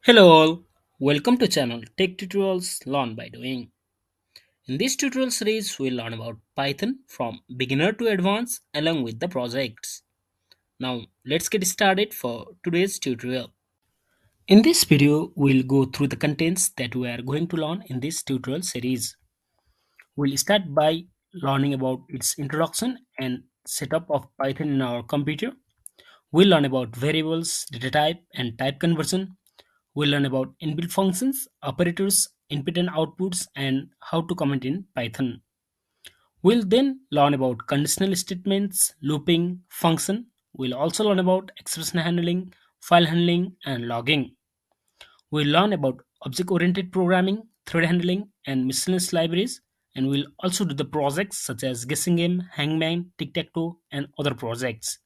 Hello all, welcome to channel Tech Tutorials Learn by Doing. In this tutorial series, we'll learn about Python from beginner to advanced along with the projects. Now, let's get started for today's tutorial. In this video, we'll go through the contents that we are going to learn in this tutorial series. We'll start by learning about its introduction and setup of Python in our computer. We'll learn about variables, data type, and type conversion. We'll learn about inbuilt functions, operators, input and outputs, and how to comment in Python. We'll then learn about conditional statements, looping, function. We'll also learn about expression handling, file handling, and logging. We'll learn about object-oriented programming, thread handling, and miscellaneous libraries. And we'll also do the projects such as guessing game, hangman, tic-tac-toe, and other projects.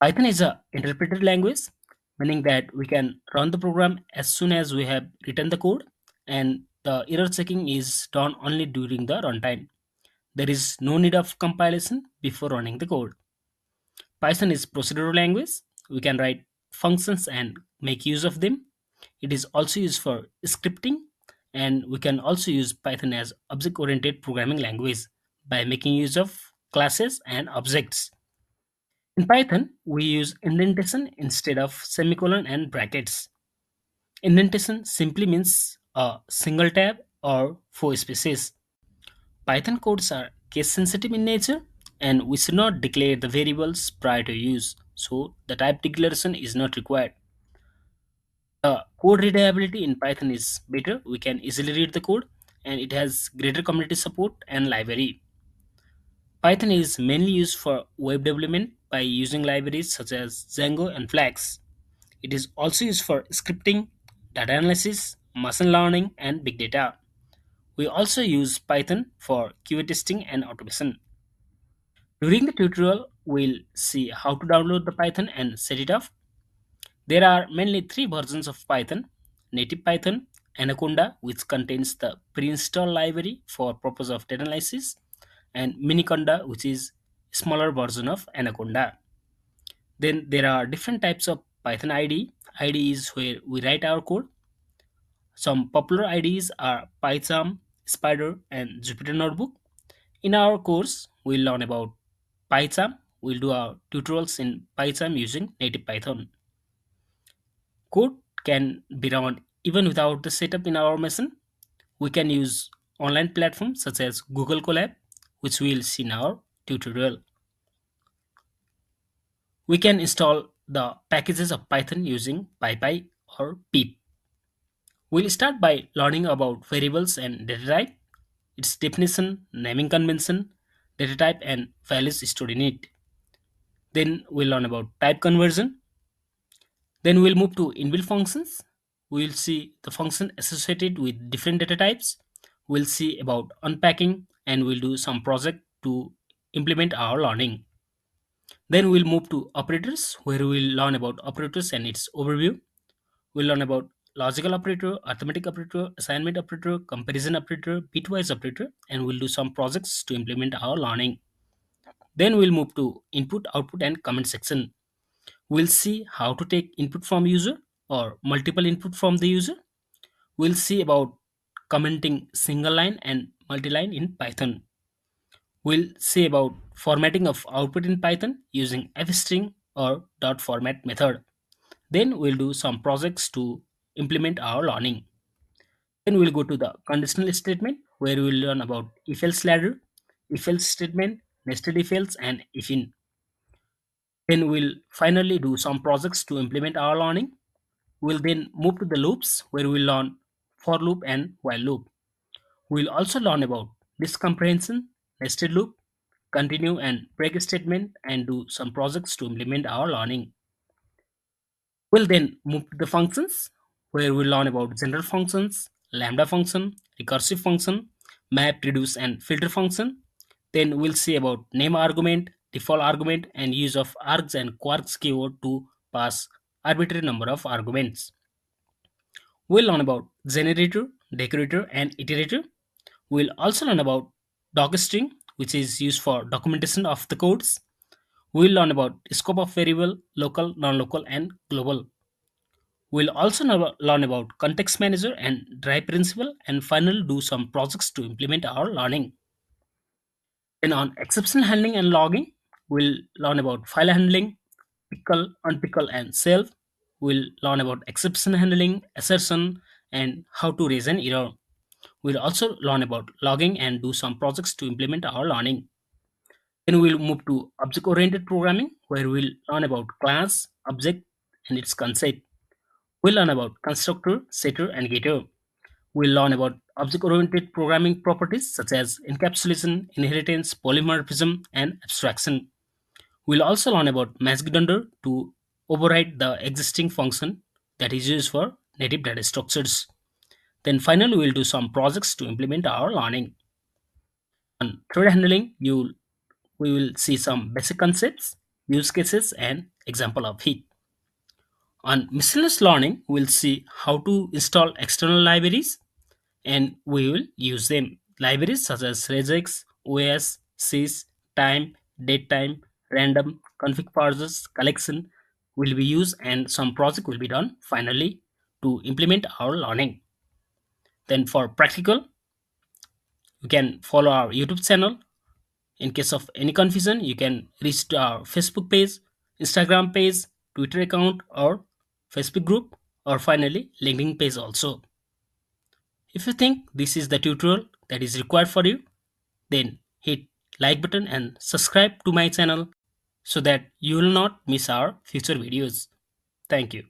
Python is a interpreted language, meaning that we can run the program as soon as we have written the code, and the error checking is done only during the runtime. There is no need of compilation before running the code. Python is procedural language. We can write functions and make use of them. It is also used for scripting, and we can also use Python as object-oriented programming language by making use of classes and objects. In Python, we use indentation instead of semicolon and brackets. Indentation simply means a single tab or four spaces. Python codes are case sensitive in nature, and we should not declare the variables prior to use, so the type declaration is not required. The code readability in Python is better. We can easily read the code, and it has greater community support and library. Python is mainly used for web development by using libraries such as Django and Flask. It is also used for scripting, data analysis, machine learning, and big data. We also use Python for QA testing and automation. During the tutorial, we'll see how to download the Python and set it up. There are mainly three versions of Python: native Python, Anaconda, which contains the pre-installed library for purpose of data analysis, and Miniconda, which is smaller version of Anaconda. Then there are different types of Python IDE. IDE is where we write our code. Some popular IDEs are PyCharm, Spider, and Jupyter Notebook. In our course, we'll learn about PyCharm. We'll do our tutorials in PyCharm using native Python. Code can be run even without the setup in our machine. We can use online platforms such as Google Colab, which we'll see in our tutorial. We can install the packages of Python using PyPy or pip. We'll start by learning about variables and data type, its definition, naming convention, data type, and values stored in it. Then we'll learn about type conversion. Then we'll move to inbuilt functions. We'll see the function associated with different data types. We'll see about unpacking, and we'll do some project to implement our learning. Then we'll move to operators, where we'll learn about operators and its overview. We'll learn about logical operator, arithmetic operator, assignment operator, comparison operator, bitwise operator, and we'll do some projects to implement our learning. Then we'll move to input, output, and comment section. We'll see how to take input from user or multiple input from the user. We'll see about commenting single line and multi-line in Python. We'll see about formatting of output in Python using fstring or dot format method. Then we'll do some projects to implement our learning. Then we'll go to the conditional statement, where we'll learn about if else ladder, if else statement, nested if else, and if in. Then we'll finally do some projects to implement our learning. We'll then move to the loops, where we'll learn for loop and while loop. We'll also learn about disk comprehension, nested loop, continue and break statement, and do some projects to implement our learning. We'll then move to the functions, where we'll learn about general functions, lambda function, recursive function, map, reduce, and filter function. Then we'll see about name argument, default argument, and use of args and quarks keyword to pass arbitrary number of arguments. We'll learn about generator, decorator, and iterator. We'll also learn about docstring, which is used for documentation of the codes. We'll learn about scope of variable, local, non-local, and global. We'll also learn about context manager and drive principle, and finally do some projects to implement our learning. Then on exception handling and logging, we'll learn about file handling, pickle, unpickle, and self. We'll learn about exception handling, assertion, and how to raise an error. We'll also learn about logging and do some projects to implement our learning. Then we'll move to object-oriented programming, where we'll learn about class, object, and its concept. We'll learn about constructor, setter, and getter. We'll learn about object-oriented programming properties such as encapsulation, inheritance, polymorphism, and abstraction. We'll also learn about magic dunder to override the existing function that is used for native data structures. Then finally, we'll do some projects to implement our learning. On thread handling, we will see some basic concepts, use cases, and example of it. On miscellaneous learning, we'll see how to install external libraries and we will use them. Libraries such as regex, os, sys, time, datetime, random, config parsers, collection will be used and some project will be done finally to implement our learning. Then for practical, you can follow our YouTube channel. In case of any confusion, you can reach to our Facebook page, Instagram page, Twitter account, or Facebook group, or finally LinkedIn page also. If you think this is the tutorial that is required for you, then hit like button and subscribe to my channel so that you will not miss our future videos. Thank you.